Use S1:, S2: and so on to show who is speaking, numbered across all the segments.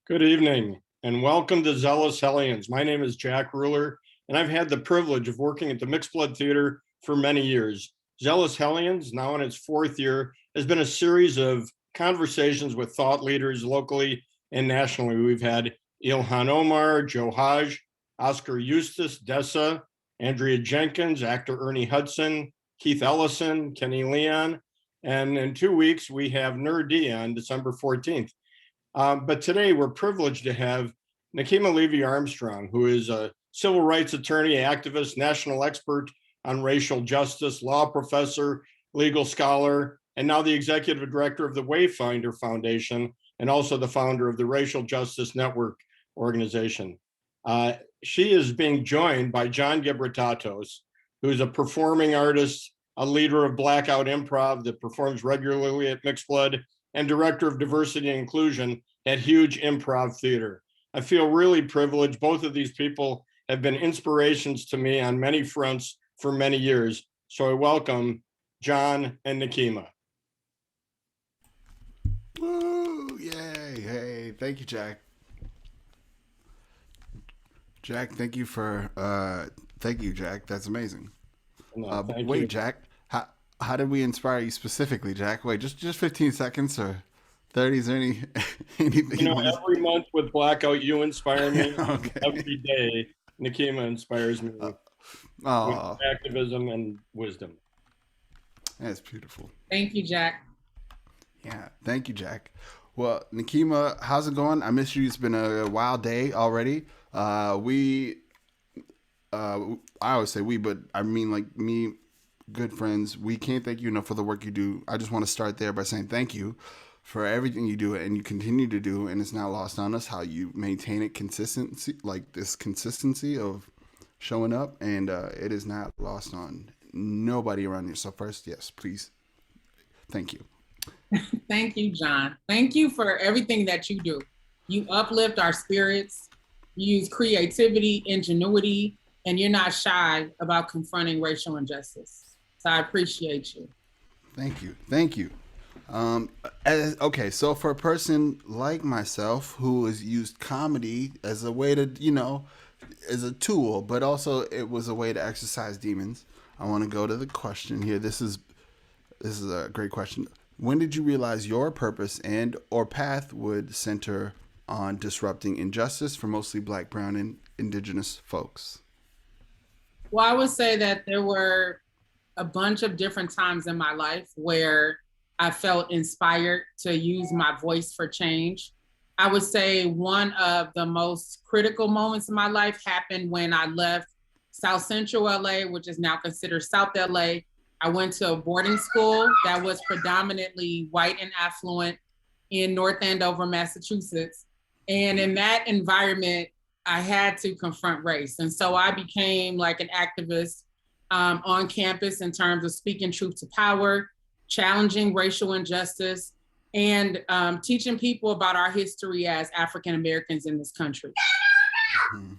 S1: Good evening and welcome to Zealous Hellions. My name is Jack Ruler and I've had the privilege of working at the Mixed Blood Theater for many years. Zealous Hellions, now in its fourth year, has been a series of conversations with thought leaders locally and nationally. We've had Ilhan Omar, Joe Haj, Oscar Eustis, Dessa, Andrea Jenkins, actor Ernie Hudson, Keith Ellison, Kenny Leon, and in 2 weeks we have Nerd D on December 14th. But today we're privileged to have Nekima Levy Armstrong, who is a civil rights attorney, activist, national expert on racial justice, law professor, legal scholar, and now the executive director of the Wayfinder Foundation, and also the founder of the Racial Justice Network organization. She is being joined by John Gebretatose, who's a performing artist, a leader of Blackout Improv that performs regularly at Mixed Blood, and director of diversity and inclusion at HUGE Improv Theater. I feel really privileged. Both of these people have been inspirations to me on many fronts for many years. So I welcome John and Nakima.
S2: Woo! Yay! Hey, thank you, Jack. Jack, thank you, Jack. That's amazing.
S1: No, thank
S2: wait,
S1: you.
S2: Jack, how did we inspire you specifically, Jack? Wait, just 15 seconds or 30? Is there anything?
S1: Every month with Blackout, you inspire me.
S2: Okay.
S1: Every day, Nakima inspires me with activism and wisdom.
S2: That's beautiful.
S3: Thank you, Jack.
S2: Yeah, thank you, Jack. Well, Nakima, how's it going? I miss you. It's been a wild day already. I always say we, but I mean like me, good friends. We can't thank you enough for the work you do. I just want to start there by saying thank you for everything you do and you continue to do, and it's not lost on us how you maintain it consistency of showing up, and it is not lost on nobody around you. So first, yes, please, thank you.
S3: Thank you, John. Thank you for everything that you do. You uplift our spirits, you use creativity, ingenuity, and you're not shy about confronting racial injustice. So I appreciate you.
S2: Thank you. Okay, so for a person like myself who has used comedy as a way to, as a tool, but also it was a way to exercise demons, I want to go to the question here. This is a great question. When did you realize your purpose and or path would center on disrupting injustice for mostly Black, brown, and indigenous folks?
S3: Well, I would say that there were a bunch of different times in my life where I felt inspired to use my voice for change. I would say one of the most critical moments in my life happened when I left South Central LA, which is now considered South LA. I went to a boarding school that was predominantly white and affluent in North Andover, Massachusetts. And in that environment, I had to confront race. And so I became like an activist on campus in terms of speaking truth to power, challenging racial injustice, and teaching people about our history as African Americans in this country. Mm-hmm.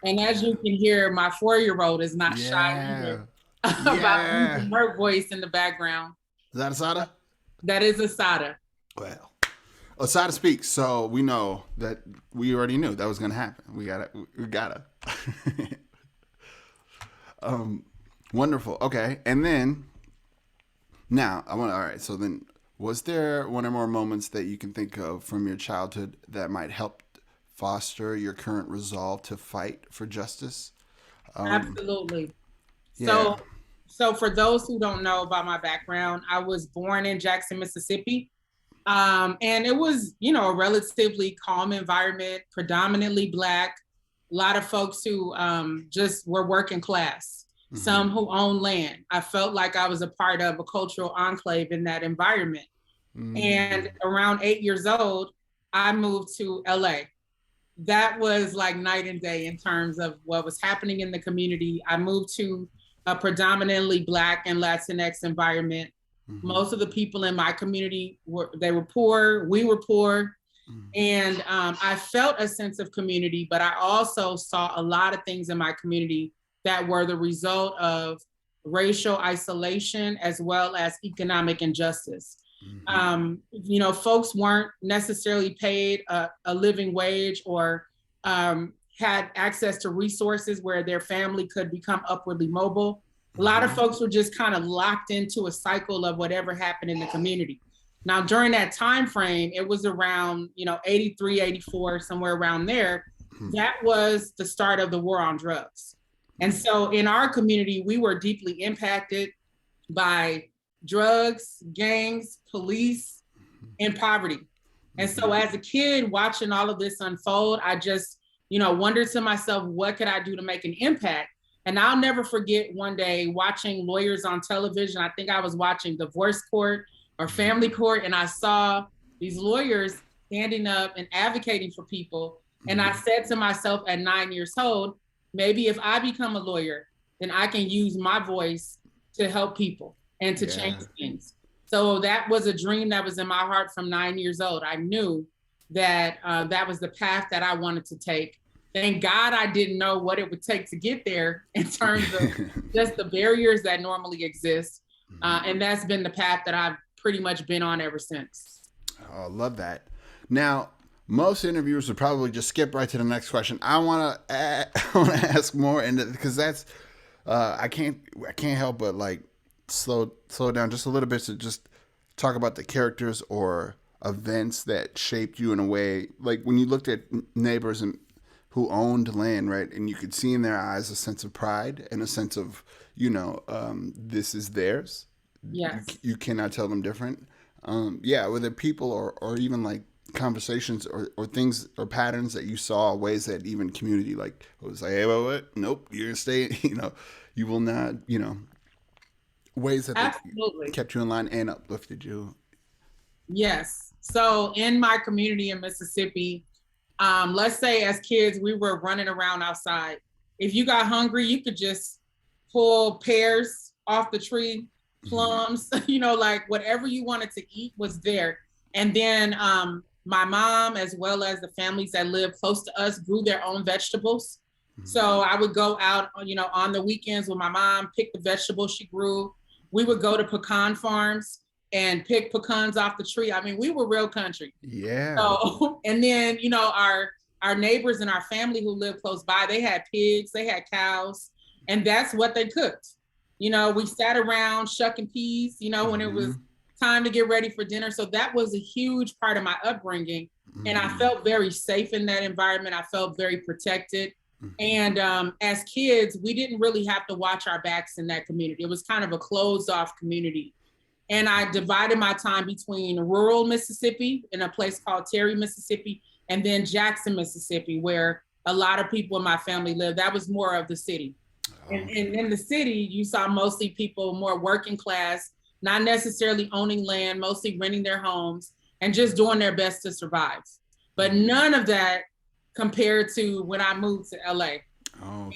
S3: And as you can hear, my 4-year-old is not shy about using her voice in the background.
S2: Is that Asada?
S3: That is Asada.
S2: Well, Asada speaks, so we know that we already knew that was going to happen. We gotta. Wonderful. Okay, and then now all right. So then, was there one or more moments that you can think of from your childhood that might help foster your current resolve to fight for justice?
S3: Absolutely.
S2: Yeah.
S3: So for those who don't know about my background, I was born in Jackson, Mississippi. And it was, a relatively calm environment, predominantly Black, a lot of folks who just were working class, mm-hmm. some who owned land. I felt like I was a part of a cultural enclave in that environment. Mm-hmm. And around 8 years old, I moved to LA. That was like night and day in terms of what was happening in the community. I moved to a predominantly Black and Latinx environment. Mm-hmm. Most of the people in my community were poor, we were poor. Mm-hmm. And I felt a sense of community, but I also saw a lot of things in my community that were the result of racial isolation as well as economic injustice. Folks weren't necessarily paid a living wage or had access to resources where their family could become upwardly mobile. A lot of folks were just kind of locked into a cycle of whatever happened in the community. Now, during that time frame, it was around 83, 84, somewhere around there. That was the start of the war on drugs. And so in our community, we were deeply impacted by drugs, gangs, police, and poverty. And so as a kid watching all of this unfold, I just, wondered to myself, what could I do to make an impact? And I'll never forget one day watching lawyers on television. I think I was watching divorce court or family court, and I saw these lawyers standing up and advocating for people. And I said to myself at 9 years old, maybe if I become a lawyer, then I can use my voice to help people and to change things. So that was a dream that was in my heart from 9 years old. I knew that that was the path that I wanted to take. Thank God I didn't know what it would take to get there in terms of just the barriers that normally exist. And that's been the path that I've pretty much been on ever since.
S2: Oh, I love that. Now, most interviewers would probably just skip right to the next question. I want to ask more, and because that's I can't help but like slow down just a little bit to just talk about the characters or events that shaped you in a way. Like when you looked at neighbors and who owned land, right, and you could see in their eyes a sense of pride and a sense of this is theirs.
S3: Yes,
S2: you cannot tell them different. Whether people or even like conversations or things or patterns that you saw, ways that even community like was like, hey, what? Nope, you're gonna stay. You will not. Ways that
S3: absolutely
S2: kept you in line and uplifted you.
S3: Yes. So in my community in Mississippi, let's say as kids we were running around outside. If you got hungry, you could just pull pears off the tree, plums, like whatever you wanted to eat was there. And then my mom, as well as the families that live close to us, grew their own vegetables. So I would go out, on the weekends with my mom, pick the vegetables she grew. We would go to pecan farms and pick pecans off the tree. I mean, we were real country.
S2: Yeah.
S3: So, and then, our neighbors and our family who lived close by, they had pigs, they had cows, and that's what they cooked. We sat around shucking peas, when it was time to get ready for dinner. So that was a huge part of my upbringing. And I felt very safe in that environment. I felt very protected. And as kids, we didn't really have to watch our backs in that community. It was kind of a closed off community. And I divided my time between rural Mississippi in a place called Terry, Mississippi, and then Jackson, Mississippi, where a lot of people in my family lived. That was more of the city. And in the city, you saw mostly people more working class, not necessarily owning land, mostly renting their homes and just doing their best to survive. But none of that compared to when I moved to LA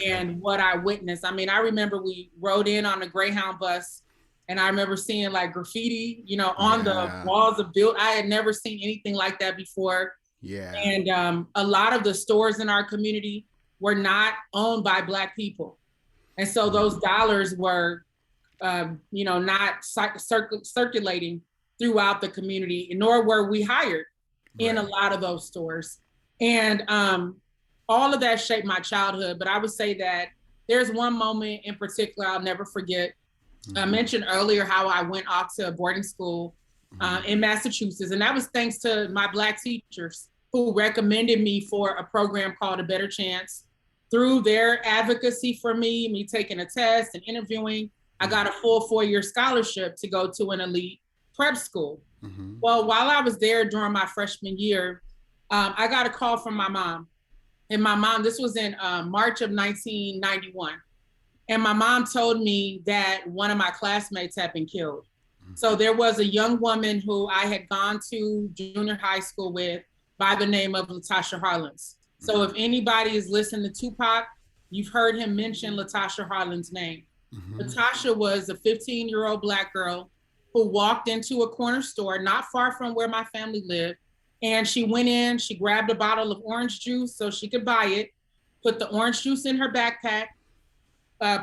S3: and what I witnessed. I mean, I remember we rode in on a Greyhound bus and I remember seeing like graffiti, on the walls of build. I had never seen anything like that before.
S2: Yeah.
S3: And a lot of the stores in our community were not owned by Black people. And so those dollars were, not circulating throughout the community, nor were we hired in a lot of those stores. And all of that shaped my childhood. But I would say that there's one moment in particular I'll never forget. I mentioned earlier how I went off to a boarding school in Massachusetts. And that was thanks to my Black teachers who recommended me for a program called A Better Chance. Through their advocacy for me taking a test and interviewing, I got a full 4-year scholarship to go to an elite prep school. Well, while I was there during my freshman year, I got a call from my mom. And my mom, this was in March of 1991. And my mom told me that one of my classmates had been killed. So there was a young woman who I had gone to junior high school with by the name of Latasha Harlins. So if anybody is listening to Tupac, you've heard him mention Latasha Harlins' name. Latasha was a 15-year-old Black girl who walked into a corner store not far from where my family lived. And she went in, she grabbed a bottle of orange juice so she could buy it, put the orange juice in her backpack,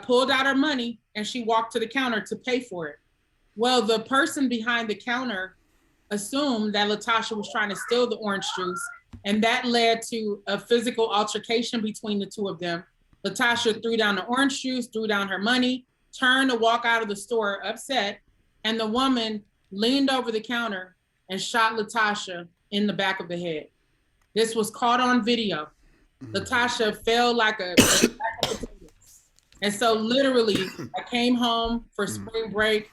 S3: pulled out her money, and she walked to the counter to pay for it. Well, the person behind the counter assumed that Latasha was trying to steal the orange juice, and that led to a physical altercation between the two of them. Latasha threw down the orange juice, threw down her money, turned to walk out of the store upset, and the woman leaned over the counter and shot Latasha in the back of the head. This was caught on video. Latasha fell like a sack of potatoes. And so literally, I came home for spring break,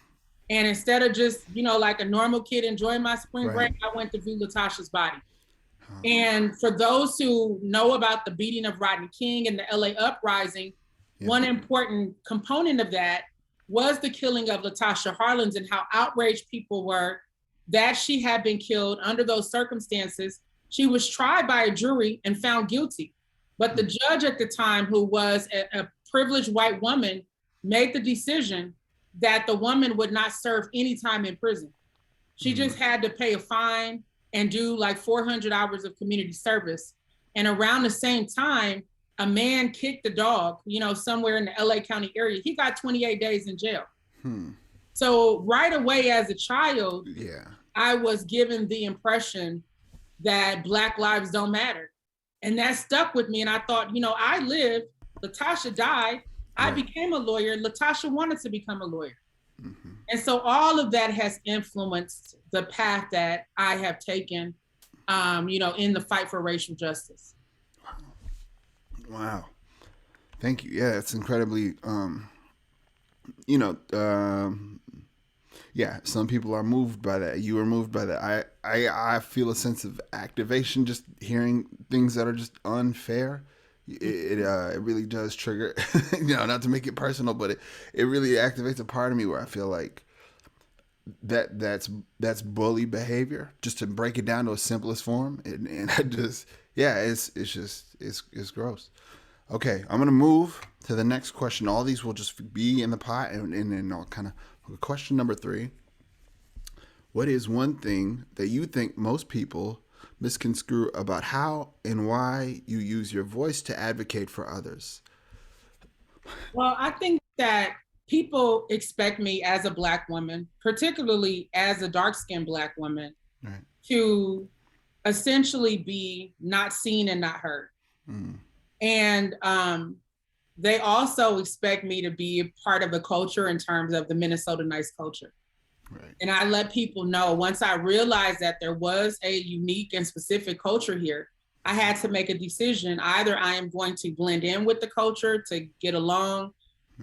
S3: and instead of just, like a normal kid enjoying my spring break, I went to view Latasha's body. And for those who know about the beating of Rodney King and the LA uprising, one important component of that was the killing of Latasha Harlins, and how outraged people were that she had been killed under those circumstances. She was tried by a jury and found guilty. But the judge at the time, who was a privileged white woman, made the decision that the woman would not serve any time in prison. She just had to pay a fine and do like 400 hours of community service. And around the same time, a man kicked a dog, somewhere in the LA County area. He got 28 days in jail. So right away as a child, I was given the impression that Black lives don't matter. And that stuck with me. And I thought, I lived, Latasha died, I became a lawyer, Latasha wanted to become a lawyer. And so all of that has influenced the path that I have taken, in the fight for racial justice.
S2: Wow. Thank you. Yeah, it's incredibly, some people are moved by that. You are moved by that. I feel a sense of activation just hearing things that are just unfair. It really does trigger, not to make it personal, but it really activates a part of me where I feel like that's bully behavior, just to break it down to its simplest form. And I just, it's gross. Okay, I'm going to move to the next question. All these will just be in the pot, and then I'll kind of, question number 3. What is one thing that you think most people misconstrue about how and why you use your voice to advocate for others?
S3: Well, I think that people expect me as a Black woman, particularly as a dark-skinned Black woman, to essentially be not seen and not heard. And they also expect me to be a part of the culture in terms of the Minnesota nice culture. And I let people know, once I realized that there was a unique and specific culture here, I had to make a decision. Either I am going to blend in with the culture to get along,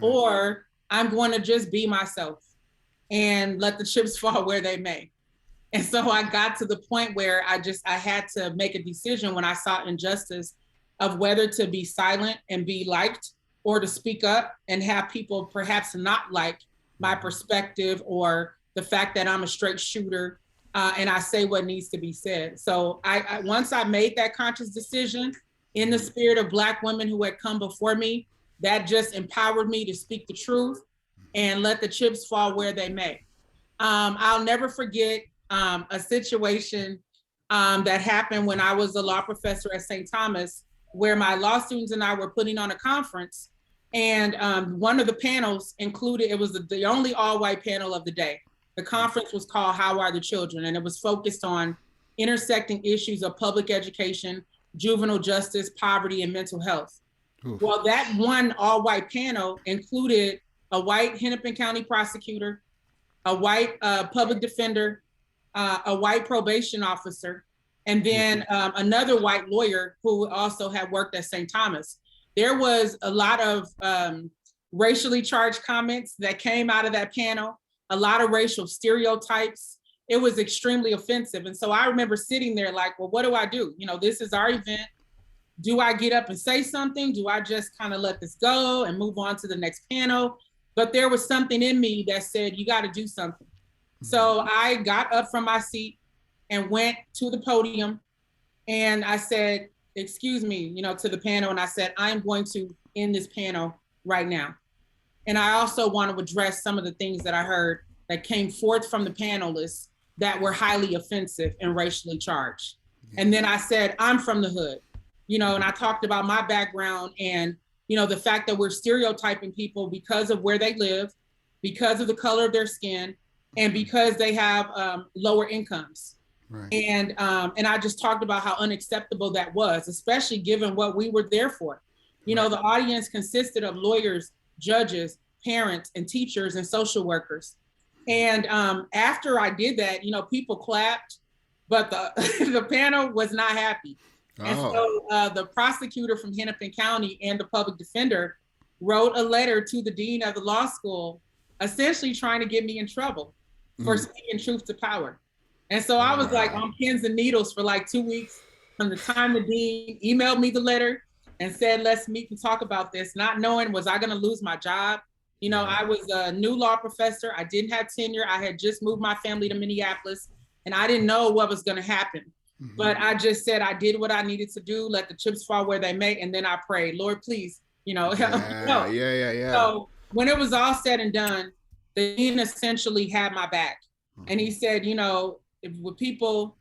S3: or I'm going to just be myself and let the chips fall where they may. And so I got to the point where I had to make a decision when I saw injustice of whether to be silent and be liked, or to speak up and have people perhaps not like my perspective or the fact that I'm a straight shooter, and I say what needs to be said. So I once I made that conscious decision in the spirit of Black women who had come before me, that just empowered me to speak the truth and let the chips fall where they may. I'll never forget a situation that happened when I was a law professor at St. Thomas, where my law students and I were putting on a conference. And one of the panels included, it was the only all-white panel of the day. The conference was called How Are the Children? And it was focused on intersecting issues of public education, juvenile justice, poverty, and mental health. Well, that one all-white panel included a white Hennepin County prosecutor, a white public defender, a white probation officer, and then another white lawyer who also had worked at St. Thomas. There was a lot of racially charged comments that came out of that panel, a lot of racial stereotypes. It was extremely offensive. And so I remember sitting there like, well, what do I do? This is our event. Do I get up and say something? Do I just kind of let this go and move on to the next panel? But there was something in me that said, you got to do something. So I got up from my seat and went to the podium, and I said, excuse me, to the panel. And I said, I'm going to end this panel right now. And I also want to address some of the things that I heard that came forth from the panelists that were highly offensive and racially charged. And then I said, I'm from the hood, and I talked about my background and, the fact that we're stereotyping people because of where they live, because of the color of their skin, and because they have lower incomes.
S2: Right.
S3: And I just talked about how unacceptable that was, especially given what we were there for. You know, the audience consisted of lawyers, judges, parents, and teachers and social workers. And after I did that, you know, people clapped, but the the panel was not happy. And so the prosecutor from Hennepin County and the public defender wrote a letter to the dean of the law school, essentially trying to get me in trouble for speaking truth to power. And so I was like on pins and needles for like 2 weeks from the time the dean emailed me the letter and said, let's meet and talk about this, not knowing was I going to lose my job. You know, I was a new law professor. I didn't have tenure. I had just moved my family to Minneapolis, and I didn't know what was going to happen. But I just said I did what I needed to do, let the chips fall where they may, and then I prayed, Lord, please, you know, help me out. So when it was all said and done, the dean essentially had my back. And he said, you know, with people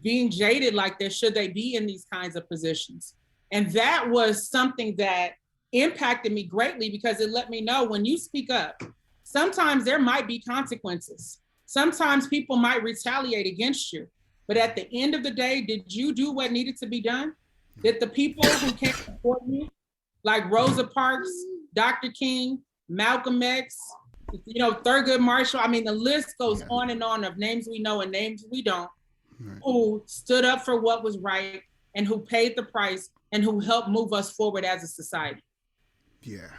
S3: being jaded like this, should they be in these kinds of positions? And that was something that impacted me greatly, because it let me know when you speak up, sometimes there might be consequences. Sometimes people might retaliate against you. But at the end of the day, did you do what needed to be done? Did the people who came before you, like Rosa Parks, Dr. King, Malcolm X, you know, Thurgood Marshall, I mean, the list goes on and on of names we know and names we don't, who stood up for what was right and who paid the price and who helped move us forward as a society.
S2: Yeah.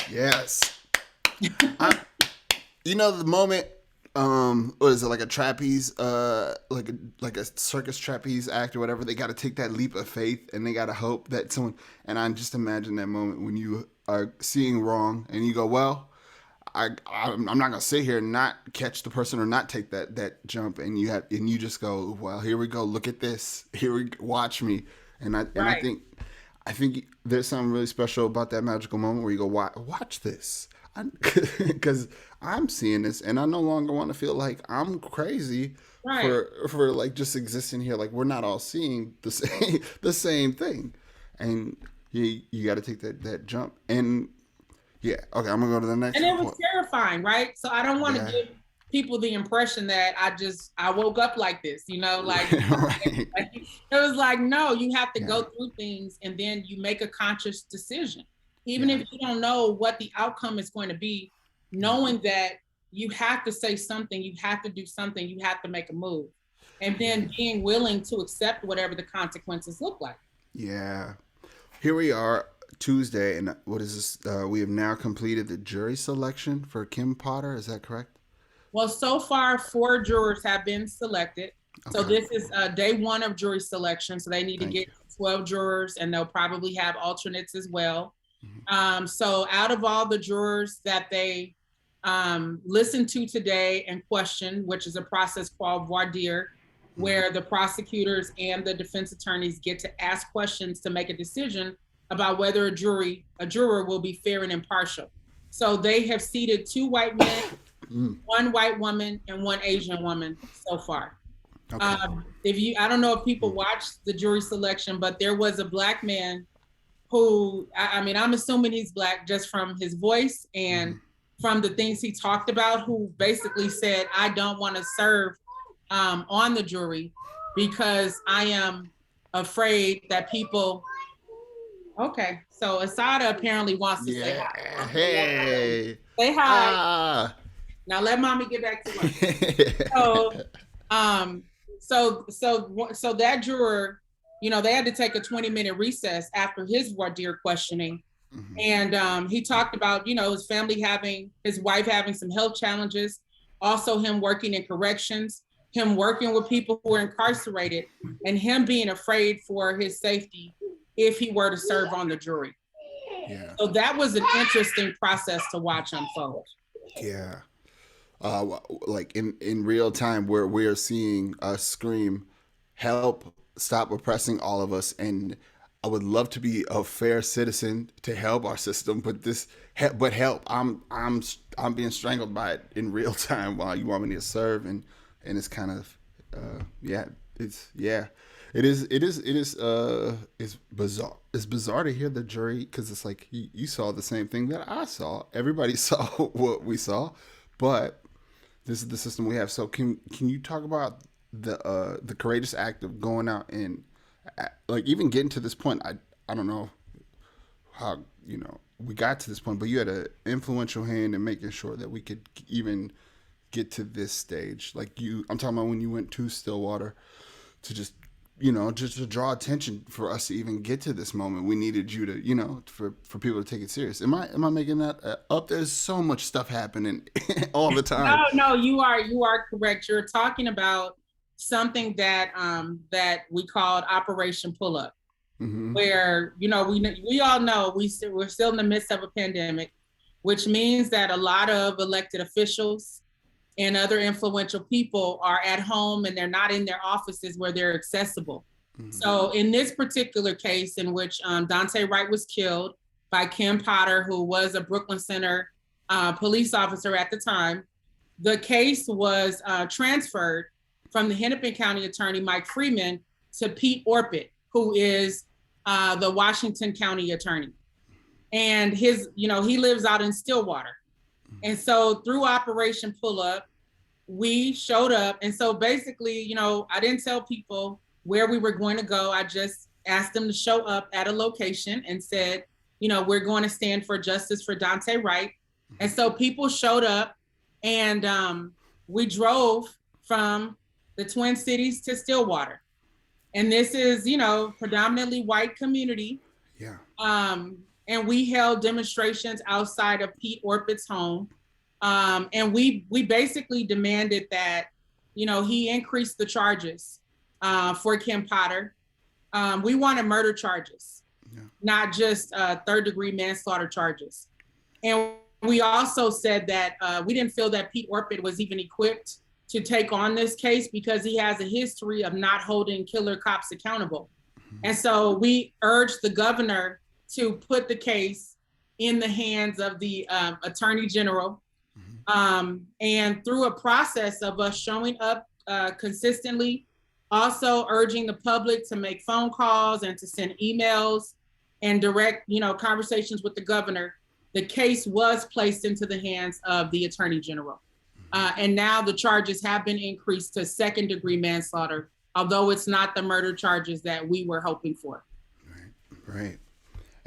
S2: Yes. You know, the moment, what is it, like a trapeze, like a circus trapeze act or whatever, they got to take that leap of faith and they got to hope that someone, and I just imagine that moment when you are seeing wrong and you go, well, I'm not gonna sit here and not catch the person or not take that jump, and you just go, well, here we go, look at this, watch me, and I think there's something really special about that magical moment where you go, watch this, because I'm seeing this, and I no longer want to feel like I'm crazy for like just existing here. Like, we're not all seeing the same thing, and you got to take that jump. And yeah, okay, I'm gonna go to the next.
S3: And it was terrifying, right? So I don't want to give people the impression that I woke up like this, you know, like, like it was like, no, you have to go through things and then you make a conscious decision. Even if you don't know what the outcome is going to be, knowing that you have to say something, you have to do something, you have to make a move. And then being willing to accept whatever the consequences look like. Yeah.
S2: Here we are, Tuesday, and what is this? We have now completed the jury selection for Kim Potter. Is that correct?
S3: Well, so far, 4 jurors have been selected. Okay. So this is day 1 of jury selection. So they need to get 12 jurors, and they'll probably have alternates as well. So out of all the jurors that they listened to today and questioned, which is a process called voir dire, where the prosecutors and the defense attorneys get to ask questions to make a decision about whether a juror will be fair and impartial. So they have seated 2 white men, 1 white woman, and 1 Asian woman so far. Okay. I don't know if people watched the jury selection, but there was a Black man who, I mean, I'm assuming he's Black just from his voice and from the things he talked about, who basically said, I don't want to serve on the jury because I am afraid that people. Okay, so Asada apparently wants to say hi.
S2: Hey.
S3: Say hi. Now let mommy get back to work. So that juror, you know, they had to take a 20-minute recess after his voir dire questioning. And he talked about, you know, his wife having some health challenges, also him working in corrections, him working with people who are incarcerated, and him being afraid for his safety if he were to serve on the jury. Yeah. So that was an interesting process to watch unfold.
S2: Yeah. Like in real time, where we're seeing us scream, help, stop oppressing all of us. And I would love to be a fair citizen to help our system, but help. I'm being strangled by it in real time while you want me to serve. And it's kind of, it's bizarre. It's bizarre to hear the jury, because it's like you saw the same thing that I saw. Everybody saw what we saw, but this is the system we have. So can you talk about the courageous act of going out and like even getting to this point? I don't know how we got to this point, but you had an influential hand in making sure that we could even get to this stage. Like I'm talking about when you went to Stillwater to just to draw attention for us to even get to this moment. We needed you to, for people to take it serious. Am I making that up? There's so much stuff happening all the time.
S3: No, you are correct. You're talking about something that we called Operation Pull Up, where we all know we're still in the midst of a pandemic, which means that a lot of elected officials and other influential people are at home and they're not in their offices where they're accessible. So in this particular case in which Daunte Wright was killed by Kim Potter, who was a Brooklyn Center police officer at the time, the case was transferred from the Hennepin County Attorney Mike Freeman to Pete Orpit, who is the Washington County Attorney. And he lives out in Stillwater. And so through Operation Pull Up, we showed up. And so basically, I didn't tell people where we were going to go. I just asked them to show up at a location and said, we're going to stand for justice for Daunte Wright. And so people showed up and we drove from the Twin Cities to Stillwater. And this is, predominantly white community.
S2: Yeah.
S3: And we held demonstrations outside of Pete Orpit's home. And we basically demanded that, he increase the charges for Kim Potter. We wanted murder charges, not just third-degree manslaughter charges. And we also said that we didn't feel that Pete Orpit was even equipped to take on this case because he has a history of not holding killer cops accountable. And so we urged the governor to put the case in the hands of the Attorney General. And through a process of us showing up consistently, also urging the public to make phone calls and to send emails and direct, conversations with the governor, the case was placed into the hands of the Attorney General. And now the charges have been increased to second-degree manslaughter, although it's not the murder charges that we were hoping for.
S2: Right.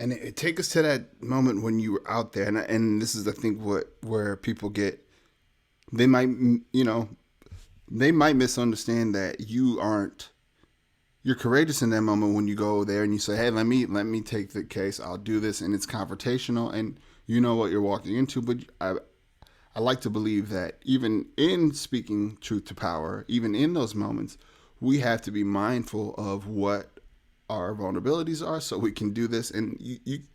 S2: And it take us to that moment when you were out there, and this is I think where people they might misunderstand that you're courageous in that moment when you go there and you say, hey, let me take the case, I'll do this, and it's confrontational and you know what you're walking into. But I like to believe that even in speaking truth to power, even in those moments, we have to be mindful of what our vulnerabilities are so we can do this. And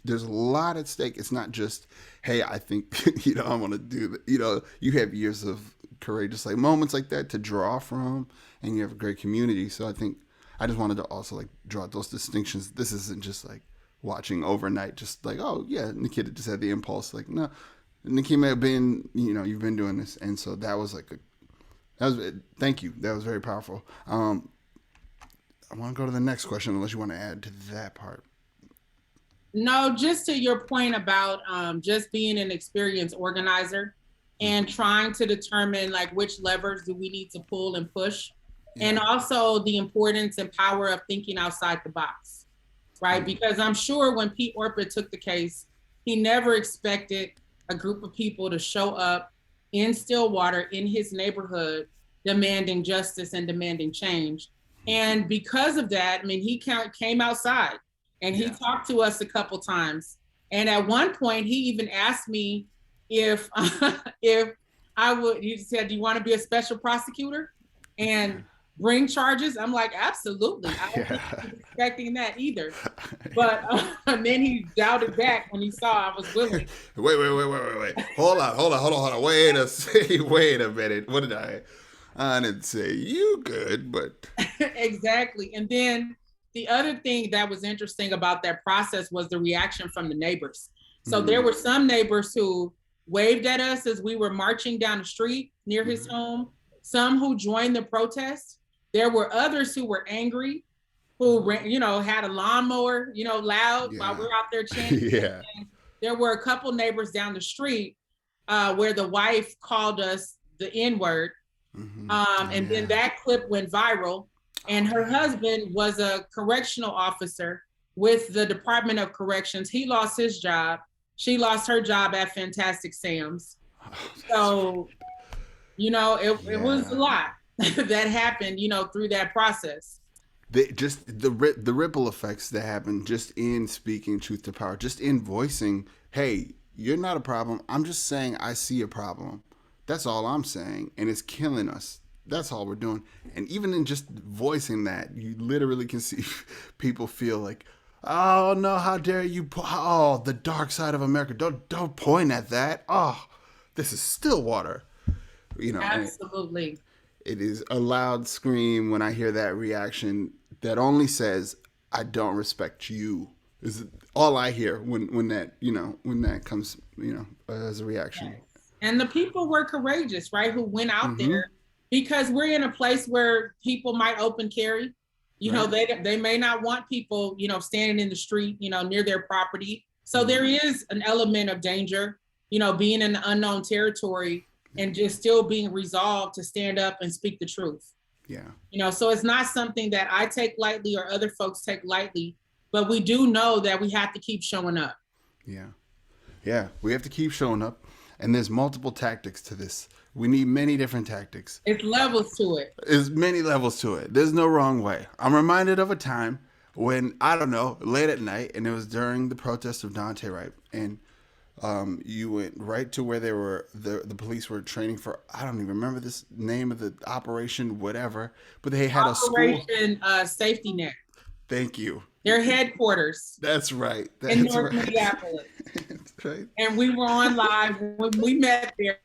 S2: there's a lot at stake. It's not just, hey, I think, I want to do that. You have years of courageous moments like that to draw from, and you have a great community. So I think I just wanted to also draw those distinctions. This isn't just watching overnight, just oh yeah, Nikita just had the impulse. No, Nekima have been, you've been doing this. And so that was thank you. That was very powerful. I want to go to the next question, unless you want to add to that part.
S3: No, just to your point about just being an experienced organizer and trying to determine which levers do we need to pull and push. Yeah. And also the importance and power of thinking outside the box, right? Mm-hmm. Because I'm sure when Pete Orpit took the case, he never expected a group of people to show up in Stillwater in his neighborhood demanding justice and demanding change. And because of that, he came outside and he talked to us a couple times. And at one point, he even asked me if I would. He said, "Do you want to be a special prosecutor and bring charges?" I'm like, "Absolutely." I wasn't expecting that either. But and then he doubted back when he saw I was willing.
S2: Wait. Hold on. Wait a minute. What did I didn't say you good, but
S3: exactly. And then the other thing that was interesting about that process was the reaction from the neighbors. So there were some neighbors who waved at us as we were marching down the street near his home, some who joined the protest. There were others who were angry, who had a lawnmower, loud while we're out there chanting.
S2: Yeah.
S3: And there were a couple neighbors down the street where the wife called us the N-word. And then that clip went viral. And her husband was a correctional officer with the Department of Corrections. He lost his job. She lost her job at Fantastic Sam's. So, you know, it was a lot that happened, you know, through that process.
S2: The ripple effects that happen just in speaking truth to power, just in voicing, hey, you're not a problem. I'm just saying I see a problem. That's all I'm saying. And it's killing us. That's all we're doing. And even in just voicing that, you literally can see people feel like, oh no, how dare you? Oh, the dark side of America. Don't point at that. Oh, this is Stillwater. You know,
S3: absolutely.
S2: It is a loud scream when I hear that reaction that only says, I don't respect you. Is all I hear when that comes, you know, as a reaction.
S3: Yes. And the people were courageous, right? Who went out there, because we're in a place where people might open carry. You know, they may not want people, you know, standing in the street, you know, near their property. So there is an element of danger, you know, being in the unknown territory and just still being resolved to stand up and speak the truth.
S2: Yeah.
S3: You know, so it's not something that I take lightly or other folks take lightly, but we do know that we have to keep showing up.
S2: Yeah. Yeah. We have to keep showing up. And there's multiple tactics to this. We need many different tactics.
S3: It's levels to it.
S2: There's many levels to it. There's no wrong way. I'm reminded of a time when, I don't know, late at night, and it was during the protest of Dante Wright, and you went right to where they were, the police were training for, I don't even remember this name of the operation, whatever, but they had
S3: Operation Safety Net.
S2: Thank you.
S3: Their headquarters.
S2: That's right. That's
S3: in North Minneapolis.
S2: That's right.
S3: And we were on live when we met there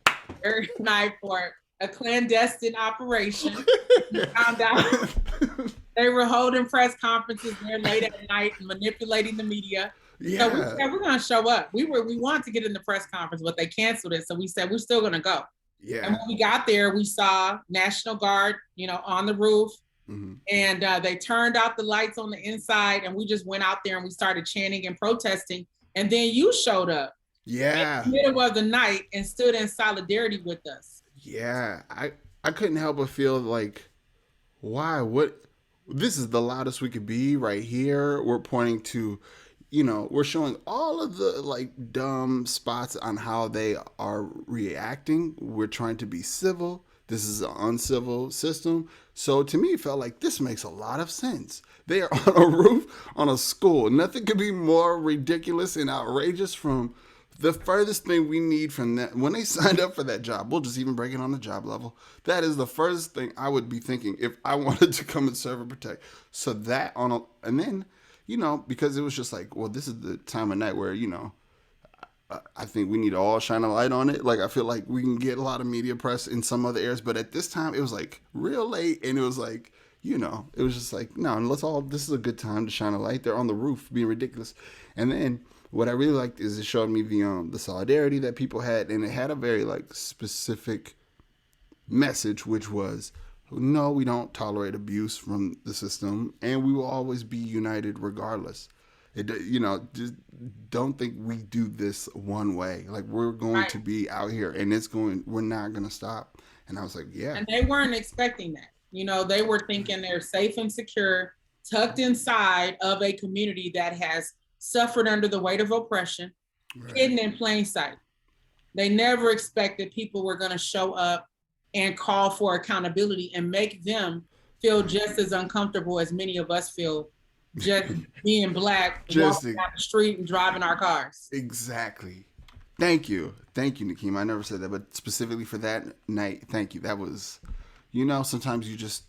S3: every night for a clandestine operation. We found out they were holding press conferences there late at night and manipulating the media.
S2: Yeah.
S3: So we said, we're going to show up. We wanted to get in the press conference, but they canceled it. So we said, we're still going to go.
S2: Yeah.
S3: And when we got there, we saw National Guard, you know, on the roof. And they turned out the lights on the inside, and we just went out there and we started chanting and protesting. And then you showed up.
S2: Yeah.
S3: In the middle of the night and stood in solidarity with us.
S2: Yeah. I couldn't help but feel like, why? What? This is the loudest we could be right here. We're pointing to, you know, we're showing all of the like dumb spots on how they are reacting. We're trying to be civil. This is an uncivil system. So to me, it felt like this makes a lot of sense. They are on a roof on a school. Nothing could be more ridiculous and outrageous from the furthest thing we need from that. When they signed up for that job, we'll just even break it on the job level. That is the first thing I would be thinking if I wanted to come and serve and protect. So that and then, you know, because it was just like, well, this is the time of night where, you know, I think we need to all shine a light on it. Like, I feel like we can get a lot of media press in some other areas, but at this time it was like real late, and it was like, you know, it was just like, no, this is a good time to shine a light. They're on the roof being ridiculous. And then what I really liked is it showed me the solidarity that people had, and it had a very like specific message, which was, no, we don't tolerate abuse from the system, and we will always be united regardless. You know, just don't think we do this one way. Like, we're going to be out here, and we're not going to stop. And I was like, yeah.
S3: And they weren't expecting that. You know, they were thinking they're safe and secure, tucked inside of a community that has suffered under the weight of oppression, hidden in plain sight. They never expected people were going to show up and call for accountability and make them feel just as uncomfortable as many of us feel just being Black, walking down the street and driving our cars.
S2: Exactly. Thank you, Nekima. I never said that, but specifically for that night, thank you. That was, you know, sometimes you just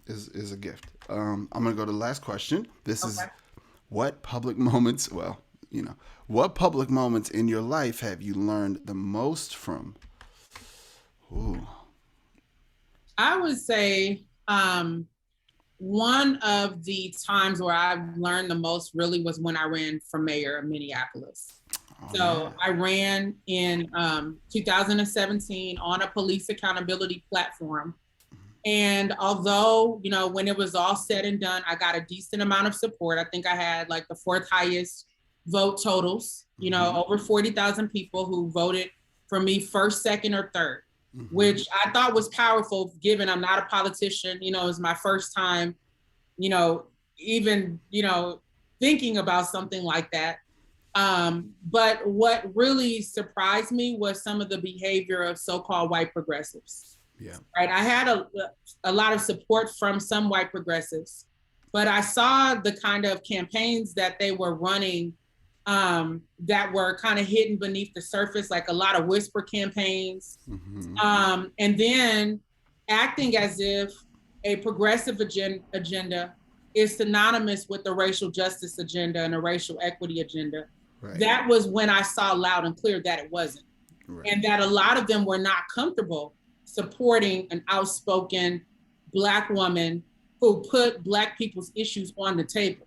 S2: is a gift. I'm gonna go to the last question. This is, what public moments? Well, you know, what public moments in your life have you learned the most from? Ooh.
S3: I would say one of the times where I learned the most really was when I ran for mayor of Minneapolis. I ran in 2017 on a police accountability platform. And although, you know, when it was all said and done, I got a decent amount of support. I think I had like the fourth highest vote totals, you know, over 40,000 people who voted for me first, second, or third. which I thought was powerful, given I'm not a politician. You know, it was my first time, you know, even, you know, thinking about something like that. But what really surprised me was some of the behavior of so-called white progressives.
S2: Yeah.
S3: Right. I had a lot of support from some white progressives, but I saw the kind of campaigns that they were running that were kind of hidden beneath the surface, like a lot of whisper campaigns, and then acting as if a progressive agenda is synonymous with the racial justice agenda and a racial equity agenda. Right. That was when I saw loud and clear that it wasn't. Right. And that a lot of them were not comfortable supporting an outspoken Black woman who put Black people's issues on the table.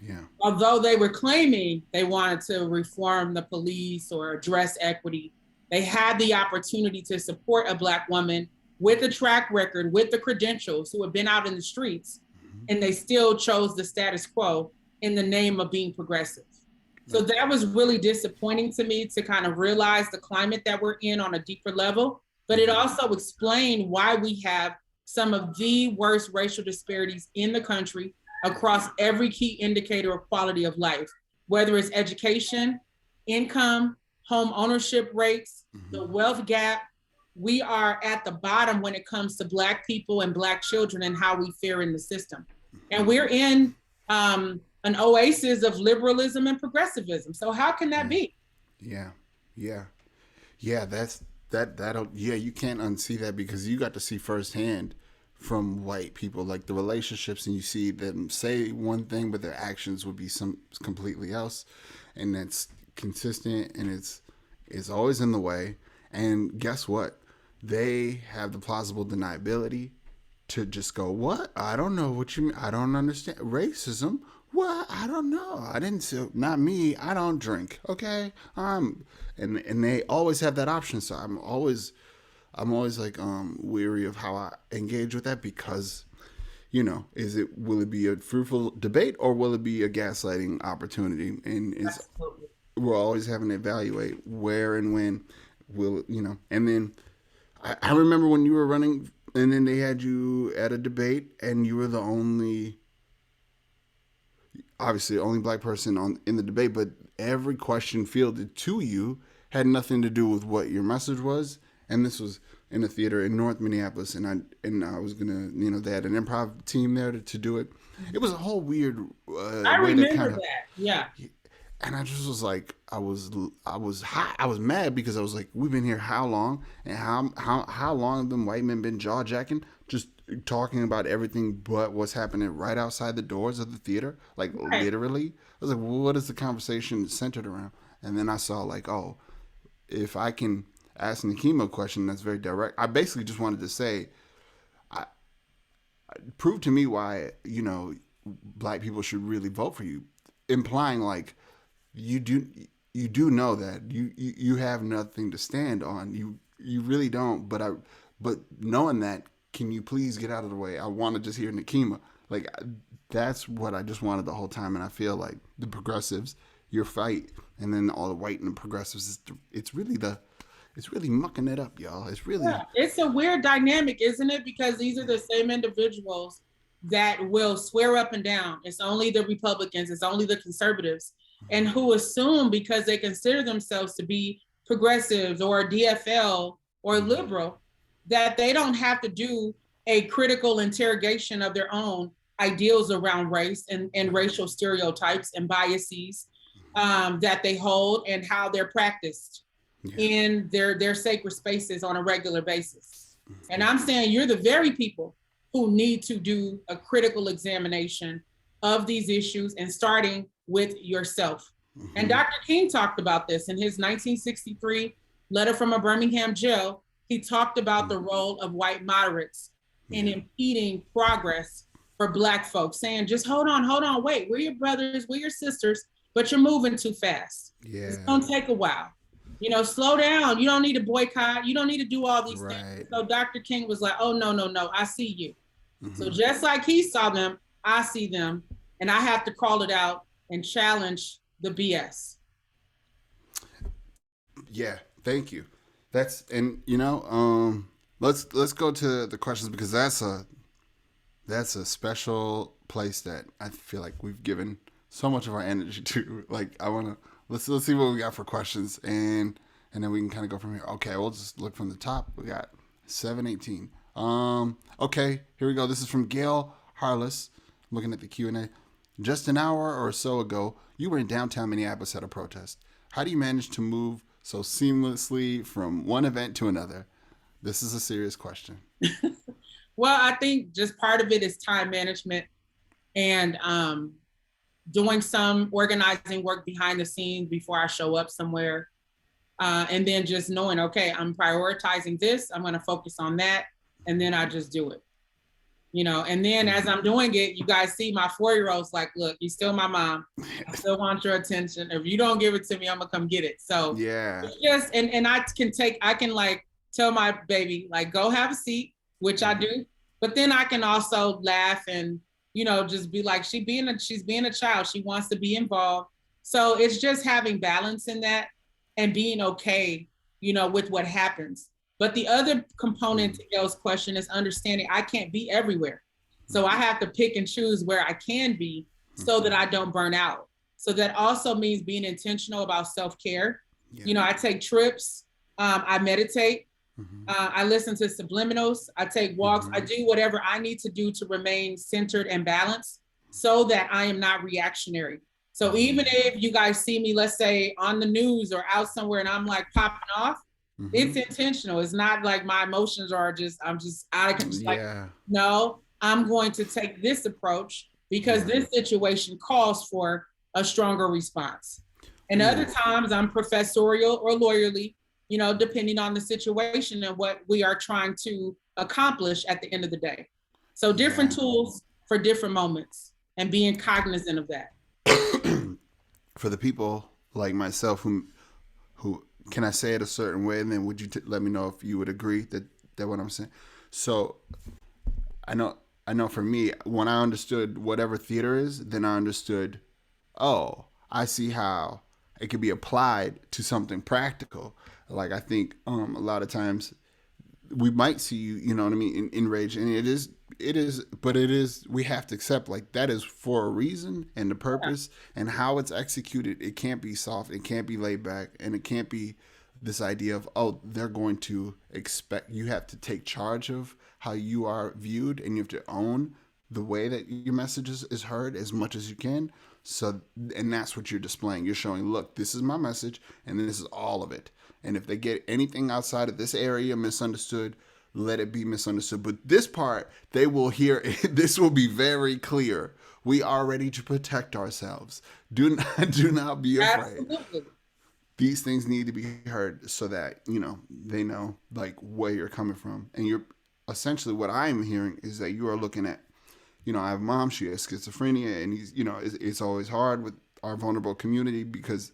S3: Yeah. Although they were claiming they wanted to reform the police or address equity, they had the opportunity to support a Black woman with a track record, with the credentials, who have been out in the streets, and they still chose the status quo in the name of being progressive. So that was really disappointing to me, to kind of realize the climate that we're in on a deeper level, but it also explained why we have some of the worst racial disparities in the country across every key indicator of quality of life, whether it's education, income, home ownership rates, the wealth gap. We are at the bottom when it comes to Black people and Black children and how we fare in the system. And we're in an oasis of liberalism and progressivism. So how can that be?
S2: Yeah. That'll you can't unsee that, because you got to see firsthand from white people, like the relationships, and you see them say one thing, but their actions would be some completely else. And that's consistent, and it's always in the way. And guess what? They have the plausible deniability to just go, what? I don't know what you mean. I don't understand. Racism? What? I don't know. I didn't see, not me. I don't drink. Okay. And they always have that option. So I'm always like weary of how I engage with that, because, you know, will it be a fruitful debate, or will it be a gaslighting opportunity? And we're always having to evaluate where and when will, you know. And then I remember when you were running, and then they had you at a debate, and you were the only Black person in the debate, but every question fielded to you had nothing to do with what your message was. And this was in a theater in North Minneapolis, and I was gonna, you know, they had an improv team there to do it. It was a whole weird
S3: I remember that. Yeah.
S2: And I just was like, I was hot. I was mad, because I was like, we've been here how long, and how long have them white men been jaw jacking, just talking about everything but what's happening right outside the doors of the theater, like literally. I was like, well, what is the conversation centered around? And then I saw, like, oh, if I can ask Nekima a question that's very direct. I basically just wanted to say, prove to me why, you know, Black people should really vote for you, implying like you do know that you have nothing to stand on. You really don't. But knowing that, can you please get out of the way? I want to just hear Nekima. Like, that's what I just wanted the whole time. And I feel like the progressives, your fight, and then all the white and the progressives, it's really mucking it up, y'all. It's really... Yeah,
S3: it's a weird dynamic, isn't it? Because these are the same individuals that will swear up and down it's only the Republicans, it's only the conservatives, and who assume because they consider themselves to be progressives or DFL or liberal, that they don't have to do a critical interrogation of their own ideals around race and racial stereotypes and biases that they hold and how they're practiced in their sacred spaces on a regular basis. And I'm saying you're the very people who need to do a critical examination of these issues, and starting with yourself. And Dr. King talked about this in his 1963 letter from a Birmingham jail. He talked about the role of white moderates in impeding progress for Black folks, saying, just hold on, wait, we're your brothers, we're your sisters, but you're moving too fast. It's gonna take a while. You know, slow down. You don't need to boycott. You don't need to do all these things. So Dr. King was like, oh, no, I see you. So just like he saw them, I see them, and I have to call it out and challenge the BS.
S2: Yeah, thank you. That's and let's go to the questions because that's a special place that I feel like we've given so much of our energy to. Like I wanna let's see what we got for questions and then we can kind of go from here. Okay, we'll just look from the top. We got 718. Okay, here we go. This is from Gail Harless. Looking at the Q&A. Just an hour or so ago, you were in downtown Minneapolis at a protest. How do you manage to move so seamlessly from one event to another? This is a serious question.
S3: Well, I think just part of it is time management and doing some organizing work behind the scenes before I show up somewhere. And then just knowing, okay, I'm prioritizing this, I'm going to focus on that, and then I just do it. And then as I'm doing it, you guys see my 4-year-old's like, look, you're still my mom. I still want your attention. If you don't give it to me, I'm gonna come get it. So
S2: yeah,
S3: yes, and I can like tell my baby, like, go have a seat, which I do, but then I can also laugh and, just be like, she's being a child. She wants to be involved. So it's just having balance in that and being okay, with what happens. But the other component to Gail's question is understanding I can't be everywhere. So I have to pick and choose where I can be so that I don't burn out. So that also means being intentional about self-care. Yeah. I take trips, I meditate, I listen to subliminals, I take walks, I do whatever I need to do to remain centered and balanced so that I am not reactionary. So even if you guys see me, let's say on the news or out somewhere and I'm like popping off, it's intentional. It's not like my emotions are I'm just out of control. Like, no, I'm going to take this approach because this situation calls for a stronger response. And other times I'm professorial or lawyerly, depending on the situation and what we are trying to accomplish at the end of the day. So different tools for different moments and being cognizant of that.
S2: For the people like myself who can I say it a certain way, and then would you let me know if you would agree that what I'm saying? So I know for me, when I understood whatever theater is, then I understood, oh, I see how it could be applied to something practical. Like I think a lot of times we might see you, you know what I mean, in rage, and it is, we have to accept like that is for a reason and the purpose and how it's executed. It can't be soft, it can't be laid back, and it can't be this idea of, oh, they're going to expect, you have to take charge of how you are viewed and you have to own the way that your message is heard as much as you can. So, and that's what you're displaying. You're showing, look, this is my message and this is all of it. And if they get anything outside of this area misunderstood, let it be misunderstood. But this part, they will hear, this will be very clear. We are ready to protect ourselves. Do not be afraid.
S3: Absolutely.
S2: These things need to be heard so that, they know like where you're coming from. And you're essentially, what I'm hearing is that you are looking at, I have a mom, she has schizophrenia, and it's always hard with our vulnerable community because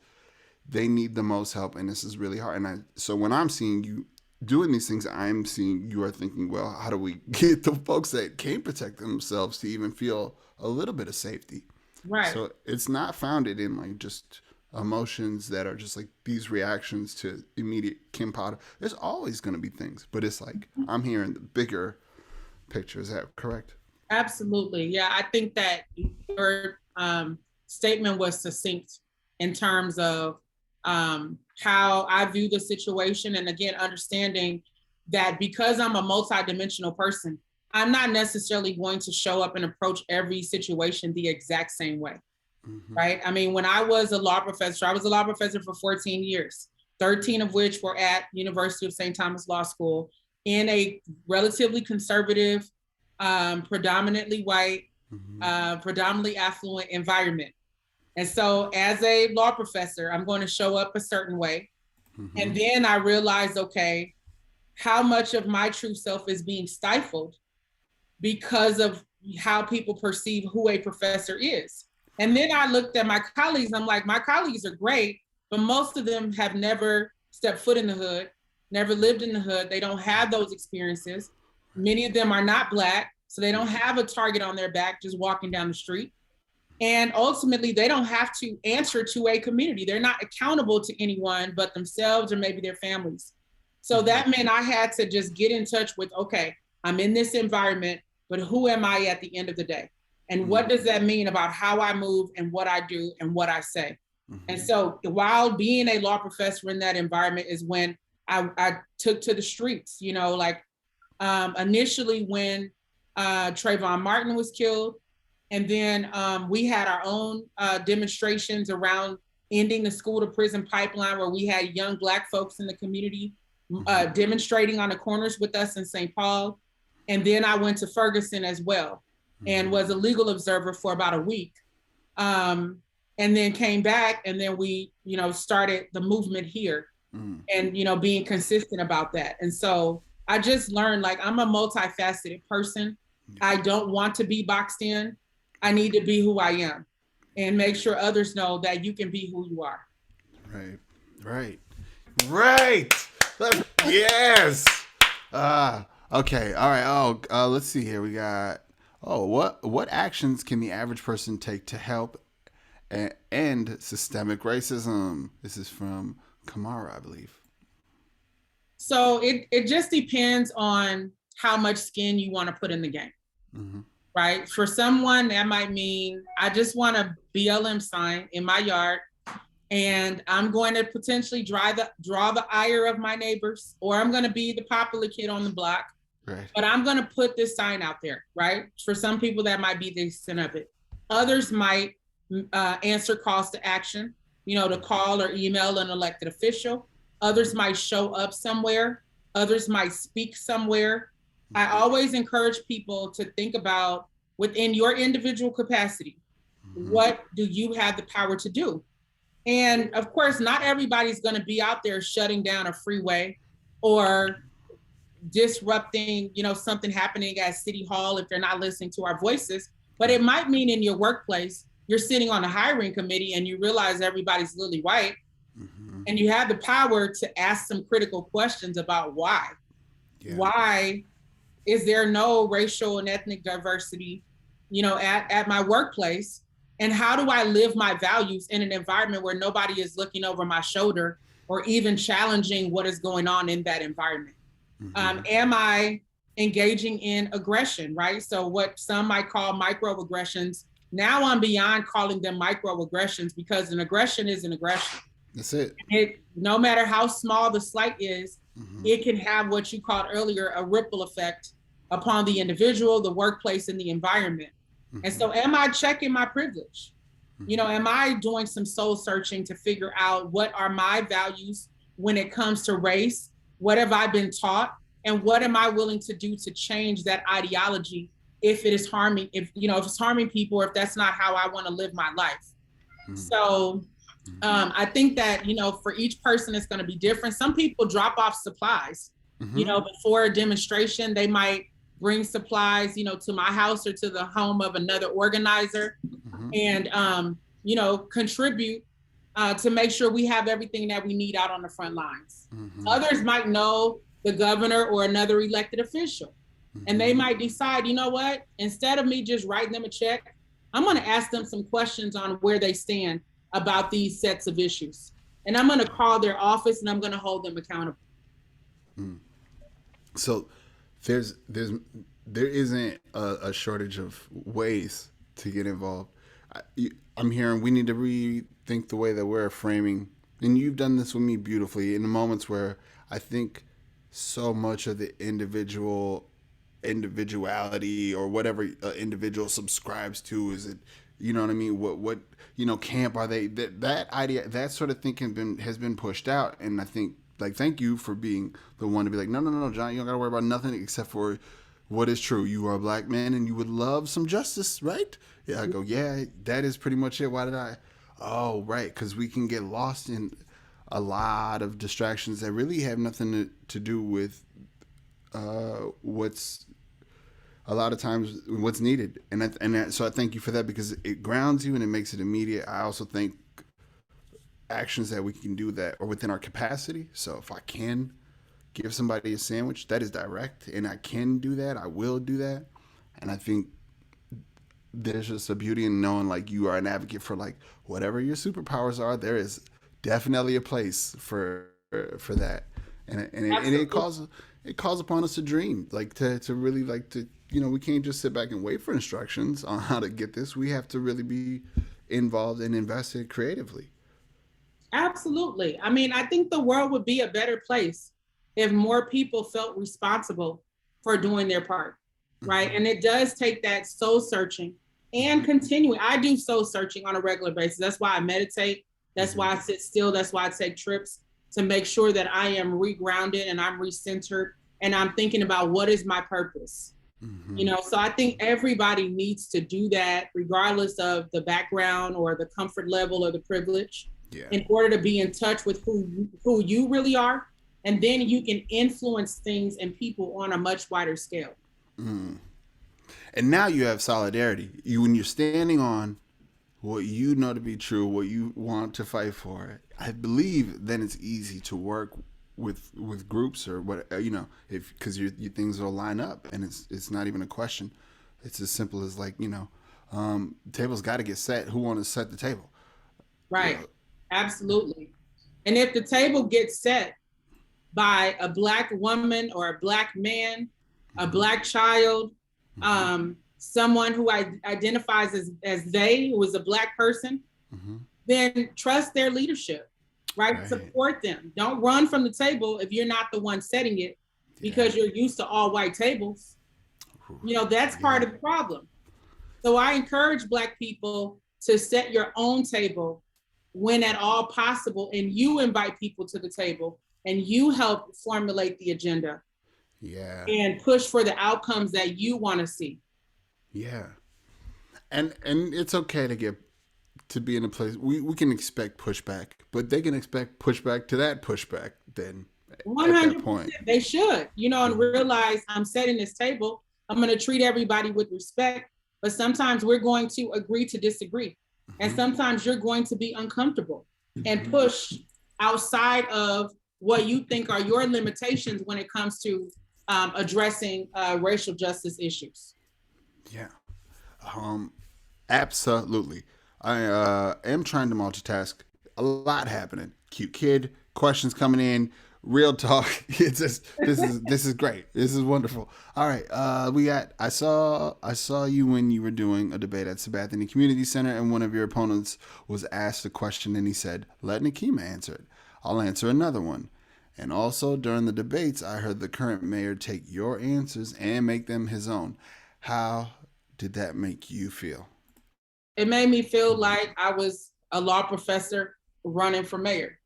S2: they need the most help, and this is really hard. And so when I'm seeing you doing these things, I'm seeing you are thinking, well, how do we get the folks that can't protect themselves to even feel a little bit of safety?
S3: Right.
S2: So it's not founded in like just emotions that are just like these reactions to immediate Kim Potter. There's always going to be things, but it's like I'm hearing the bigger picture. Is that correct?
S3: Absolutely. Yeah, I think that your statement was succinct in terms of how I view the situation. And again, understanding that because I'm a multidimensional person, I'm not necessarily going to show up and approach every situation the exact same way, right? I mean, when I was a law professor, I was a law professor for 14 years, 13 of which were at University of St. Thomas Law School in a relatively conservative, predominantly white, predominantly affluent environment. And so as a law professor, I'm going to show up a certain way. And then I realized, okay, how much of my true self is being stifled because of how people perceive who a professor is. And then I looked at my colleagues, I'm like, my colleagues are great, but most of them have never stepped foot in the hood, never lived in the hood. They don't have those experiences. Many of them are not Black, so they don't have a target on their back just walking down the street. And ultimately, they don't have to answer to a community. They're not accountable to anyone but themselves or maybe their families. So that meant I had to just get in touch with, okay, I'm in this environment, but who am I at the end of the day? And what does that mean about how I move and what I do and what I say? And so while being a law professor in that environment is when I took to the streets, you know, like initially when Trayvon Martin was killed. And then we had our own demonstrations around ending the school to prison pipeline, where we had young Black folks in the community demonstrating on the corners with us in St. Paul. And then I went to Ferguson as well and was a legal observer for about a week. And then came back, and then we, you know, started the movement here and, you know, being consistent about that. And so I just learned, like, I'm a multifaceted person. I don't want to be boxed in. I need to be who I am and make sure others know that you can be who you are.
S2: Right. Yes. Okay. All right. Let's see here. We got, what actions can the average person take to help end systemic racism? This is from Kamara, I believe.
S3: So it just depends on how much skin you want to put in the game, right? For someone, that might mean I just want a BLM sign in my yard, and I'm going to potentially draw the ire of my neighbors, or I'm going to be the popular kid on the block. Right. But I'm going to put this sign out there, right? For some people, that might be the extent of it. Others might answer calls to action, you know, to call or email an elected official. Others might show up somewhere. Others might speak somewhere. I always encourage people to think about, within your individual capacity, what do you have the power to do? And of course, not everybody's going to be out there shutting down a freeway or disrupting, you know, something happening at City Hall if they're not listening to our voices. But it might mean in your workplace, you're sitting on a hiring committee and you realize everybody's lily white, and you have the power to ask some critical questions about why. Yeah. Why is there no racial and ethnic diversity, you know, at my workplace? And how do I live my values in an environment where nobody is looking over my shoulder or even challenging what is going on in that environment? Am I engaging in aggression, right? So what some might call microaggressions, now I'm beyond calling them microaggressions, because an aggression is an aggression.
S2: That's it.
S3: No matter how small the slight is, it can have what you called earlier a ripple effect upon the individual, the workplace, and the environment. And so am I checking my privilege? You know, am I doing some soul searching to figure out what are my values when it comes to race? What have I been taught? And what am I willing to do to change that ideology if it is harming, if it's harming people, or if that's not how I want to live my life? So I think that, you know, for each person, it's going to be different. Some people drop off supplies, you know, before a demonstration. They might bring supplies, you know, to my house or to the home of another organizer, and, you know, contribute to make sure we have everything that we need out on the front lines. Others might know the governor or another elected official, and they might decide, you know what, instead of me just writing them a check, I'm going to ask them some questions on where they stand about these sets of issues. And I'm going to call their office and I'm going to hold them accountable.
S2: So there isn't a shortage of ways to get involved. I'm hearing we need to rethink the way that we're framing, and you've done this with me beautifully in the moments where I think so much of the individuality or whatever individual subscribes to, is it, you know what I mean? What you know, camp are they? That idea, that sort of thinking has been pushed out, and I think, like, thank you for being the one to be like, no, John, you don't got to worry about nothing except for what is true. You are a Black man and you would love some justice, right? Yeah, I go, yeah, that is pretty much it. Why did I? Oh, right, because we can get lost in a lot of distractions that really have nothing to do with what's a lot of times what's needed. So I thank you for that, because it grounds you and it makes it immediate. I also think actions that we can do that are within our capacity. So if I can give somebody a sandwich, that is direct, and I can do that, I will do that. And I think there's just a beauty in knowing, like, you are an advocate for, like, whatever your superpowers are, there is definitely a place for that. And it calls upon us to dream, like to really like to, you know, we can't just sit back and wait for instructions on how to get this. We have to really be involved and invested creatively.
S3: Absolutely. I mean, I think the world would be a better place if more people felt responsible for doing their part, right? And it does take that soul searching and continuing. I do soul searching on a regular basis. That's why I meditate. That's why I sit still. That's why I take trips to make sure that I am regrounded and I'm recentered and I'm thinking about what is my purpose. You know, so I think everybody needs to do that regardless of the background or the comfort level or the privilege, in order to be in touch with who you really are. And then you can influence things and people on a much wider scale.
S2: And now you have solidarity. When you're standing on what you know to be true, what you want to fight for, I believe then it's easy to work with groups or what, you know, if because your things will line up, and it's not even a question. It's as simple as, like, you know, the table's got to get set. Who wants to set the table?
S3: Right.
S2: You know?
S3: Absolutely. And if the table gets set by a Black woman or a Black man, a Black child, someone who identifies as they, who is a Black person, then trust their leadership, right? Support them. Don't run from the table if you're not the one setting it, because you're used to all white tables. You know, that's part of the problem. So I encourage Black people to set your own table when at all possible, and you invite people to the table and you help formulate the agenda and push for the outcomes that you want to see.
S2: And it's okay to be in a place we can expect pushback, but they can expect pushback to that pushback then.
S3: 100%,
S2: at that point
S3: they should, you know, and realize I'm setting this table. I'm going to treat everybody with respect, but sometimes we're going to agree to disagree. And sometimes you're going to be uncomfortable and push outside of what you think are your limitations when it comes to addressing racial justice issues.
S2: Absolutely. I am trying to multitask. A lot happening. Cute kid, questions coming in, real talk. It's just this is great. This is wonderful. All right, I saw you when you were doing a debate at Sabathani Community Center, and one of your opponents was asked a question, and he said, "Let Nekima answer it. I'll answer another one." And also during the debates, I heard the current mayor take your answers and make them his own. How did that make you feel?
S3: It made me feel like I was a law professor running for mayor.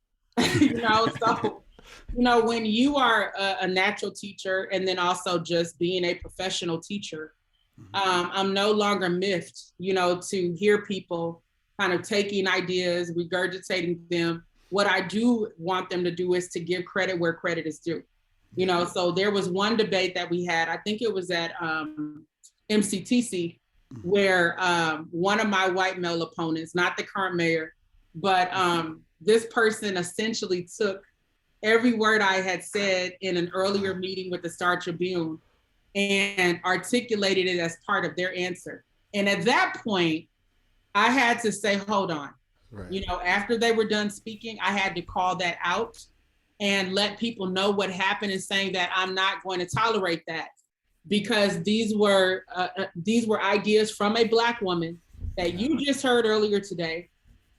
S3: You know, so, you know, when you are a natural teacher and then also just being a professional teacher, I'm no longer miffed, you know, to hear people kind of taking ideas, regurgitating them. What I do want them to do is to give credit where credit is due. You know, so there was one debate that we had, I think it was at MCTC, where one of my white male opponents, not the current mayor, but this person essentially took every word I had said in an earlier meeting with the Star Tribune and articulated it as part of their answer. And at that point, I had to say, hold on. Right. You know, after they were done speaking, I had to call that out and let people know what happened, and saying that I'm not going to tolerate that, because these were ideas from a Black woman that you just heard earlier today,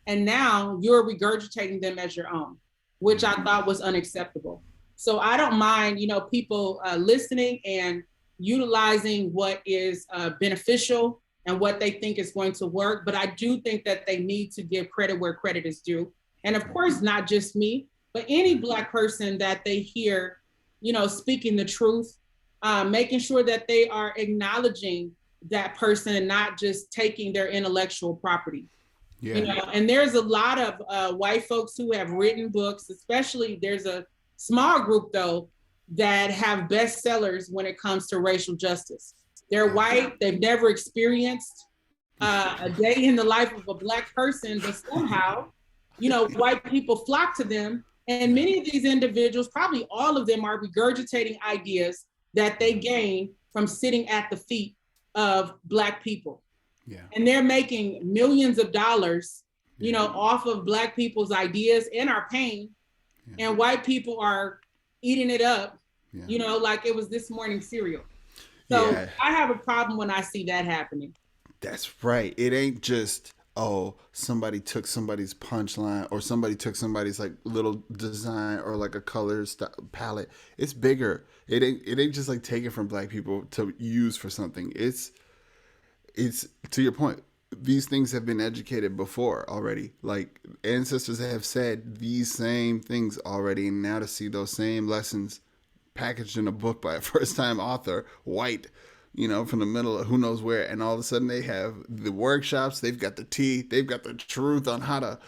S3: and now you're regurgitating them as your own, which I thought was unacceptable. So I don't mind, you know, people listening and utilizing what is beneficial and what they think is going to work, but I do think that they need to give credit where credit is due. And of course, not just me, but any Black person that they hear, you know, speaking the truth, making sure that they are acknowledging that person and not just taking their intellectual property. You know, and there's a lot of white folks who have written books, especially there's a small group though that have bestsellers when it comes to racial justice. They're white, they've never experienced a day in the life of a Black person, but somehow, you know, white people flock to them. And many of these individuals, probably all of them, are regurgitating ideas that they gain from sitting at the feet of Black people. And they're making millions of dollars, you know, off of Black people's ideas and our pain. And white people are eating it up,
S2: Yeah.
S3: like it was this morning's cereal. So
S2: Yeah.
S3: I have a problem when I see that happening.
S2: That's right. It ain't just, oh, somebody took somebody's punchline or somebody took somebody's like little design or like a color palette. It's bigger. It ain't just like taken from black people to use for something. It's to your point. These things have been educated before already. Like ancestors have said these same things already, and now to see those same lessons packaged in a book by a first time author, white, from the middle of who knows where, and all of a sudden they have the workshops, they've got the tea, they've got the truth on how to,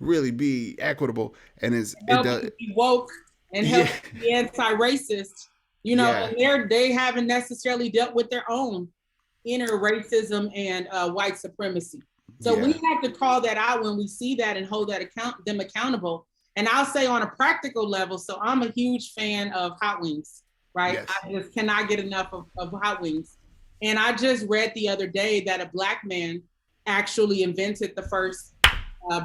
S2: really be equitable, and it
S3: Help
S2: does.
S3: you be woke and help
S2: Yeah,
S3: you be anti-racist,
S2: yeah,
S3: and they haven't necessarily dealt with their own inner racism and white supremacy. So we
S2: yeah,
S3: have to call that out when we see that and hold them accountable. And I'll say on a practical level, so I'm a huge fan of hot wings, right?
S2: yes.
S3: I just cannot get enough of hot wings. And I just read the other day that a Black man actually invented the first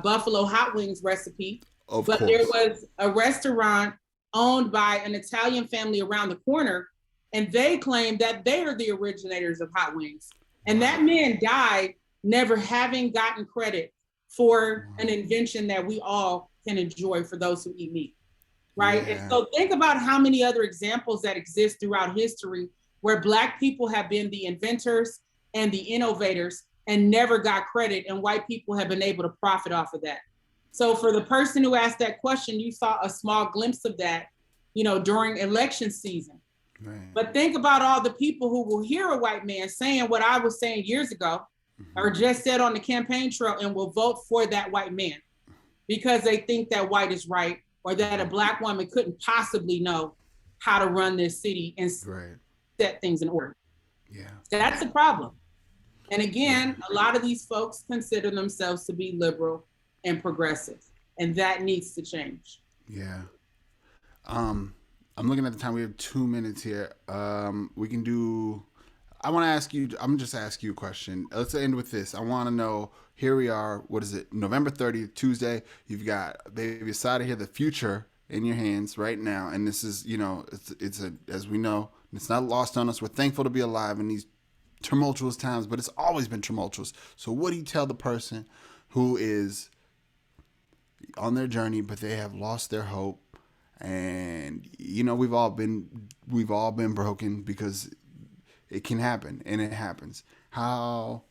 S3: buffalo hot wings recipe.
S2: Of
S3: But there
S2: course.
S3: was a restaurant owned by an Italian family around the corner, and they claimed that they are the originators of hot wings. And that man died never having gotten credit for an invention that we all can enjoy for those who eat meat, right?
S2: Yeah.
S3: And so think about how many other examples that exist throughout history where Black people have been the inventors and the innovators and never got credit, and white people have been able to profit off of that. So for the person who asked that question, you saw a small glimpse of that, during election season.
S2: Right.
S3: But think about all the people who will hear a white man saying what I was saying years ago, or just said on the campaign trail, and will vote for that white man because they think that white is right, or that a Black woman couldn't possibly know how to run this city and
S2: Right.
S3: set things in order.
S2: Yeah.
S3: That's the problem. And again, a lot of these folks consider themselves to be liberal and progressive, and that needs to change.
S2: Yeah. I'm looking at the time. We have 2 minutes here. We can do. I want to ask you. I'm gonna just ask you a question. Let's end with this. I want to know. Here we are. What is it? November 30th, Tuesday. You've got baby Asada here. The future in your hands right now, and this is, it's a, as we know, it's not lost on us. We're thankful to be alive in these tumultuous times, but it's always been tumultuous. So, what do you tell the person who is on their journey, but they have lost their hope? And we've all been broken, because it can happen, and it happens. How?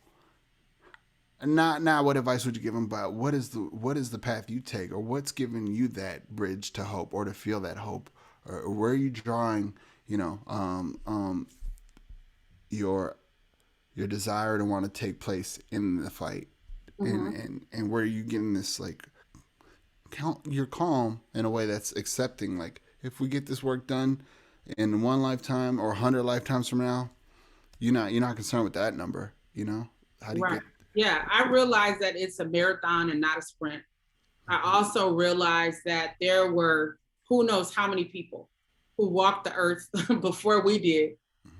S2: Not what advice would you give them, but what is the path you take, or what's giving you that bridge to hope, or to feel that hope, or where are you drawing, your desire to want to take place in the fight, and where are you getting this, like, you're calm in a way that's accepting, like, if we get this work done in one lifetime or 100 lifetimes from now, you're not concerned with that number. How do you
S3: Right.
S2: get?
S3: Yeah, I realize that it's a marathon and not a sprint. I also realized that there were who knows how many people who walked the earth before we did,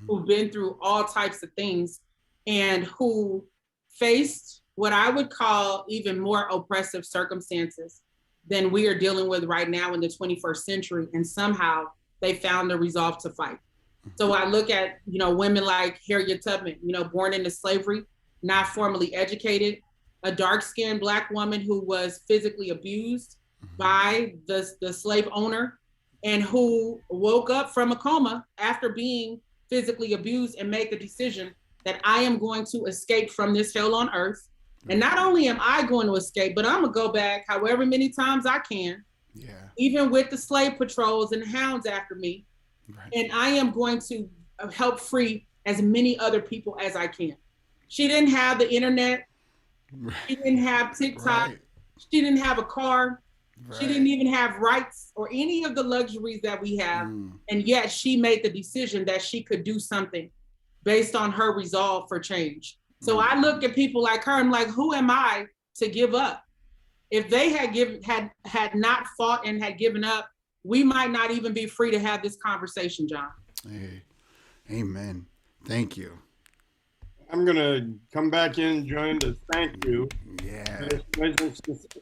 S3: who've been through all types of things, and who faced what I would call even more oppressive circumstances than we are dealing with right now in the 21st century. And somehow they found the resolve to fight. So I look at, women like Harriet Tubman, born into slavery, not formally educated, a dark-skinned Black woman who was physically abused by the slave owner, and who woke up from a coma after being physically abused and made the decision that I am going to escape from this hell on earth. And not only am I going to escape, but I'm gonna go back however many times I can, even with the slave patrols and hounds after me. Right. And I am going to help free as many other people as I can. She didn't have the internet. Right. She didn't have TikTok. Right. She didn't have a car. Right. She didn't even have rights or any of the luxuries that we have. And yet she made the decision that she could do something based on her resolve for change. So I look at people like her and like, who am I to give up? If they had not fought and had given up, we might not even be free to have this conversation, John.
S2: Hey, amen. Thank you.
S1: I'm going to come back in, join to thank you.
S2: Yeah.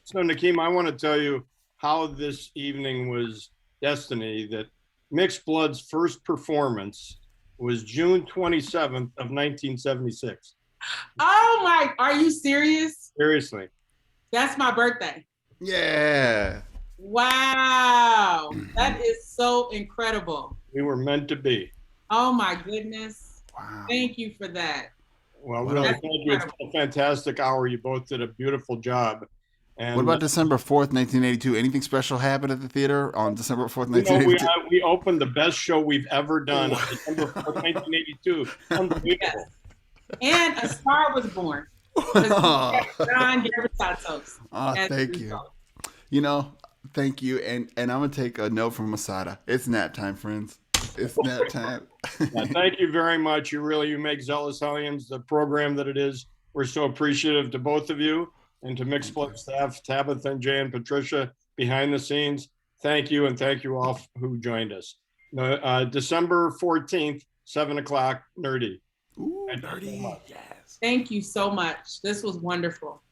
S1: So Nakima, I want to tell you how this evening was destiny that Mixed Blood's first performance was June 27th of 1976.
S3: Oh my, are you serious?
S1: Seriously.
S3: That's my birthday.
S2: Yeah.
S3: Wow. That is so incredible.
S1: We were meant to be.
S3: Oh my goodness.
S2: Wow.
S3: Thank you for that.
S1: Well, really, thank you. It's been a fantastic hour. You both did a beautiful job. And
S2: What about December 4th, 1982? Anything special happened at the theater on December 4th,
S1: you know,
S2: 1982?
S1: we opened the best show we've ever done on December 4th, 1982. Unbelievable.
S3: Yes. And a star was born. John Gebretatose.
S2: Thank you. You know, thank you. And I'm going to take a note from Masada. It's nap time, friends. It's nap time.
S1: Yeah, thank you very much. You make Zealous Hellions the program that it is. We're so appreciative to both of you and to Mixed Blood staff, Tabitha and Jay and Patricia behind the scenes. Thank you, and thank you all who joined us. December 14th, 7 o'clock, Nerdy.
S2: Ooh, nerdy. Yes.
S3: Thank you so much. This was wonderful.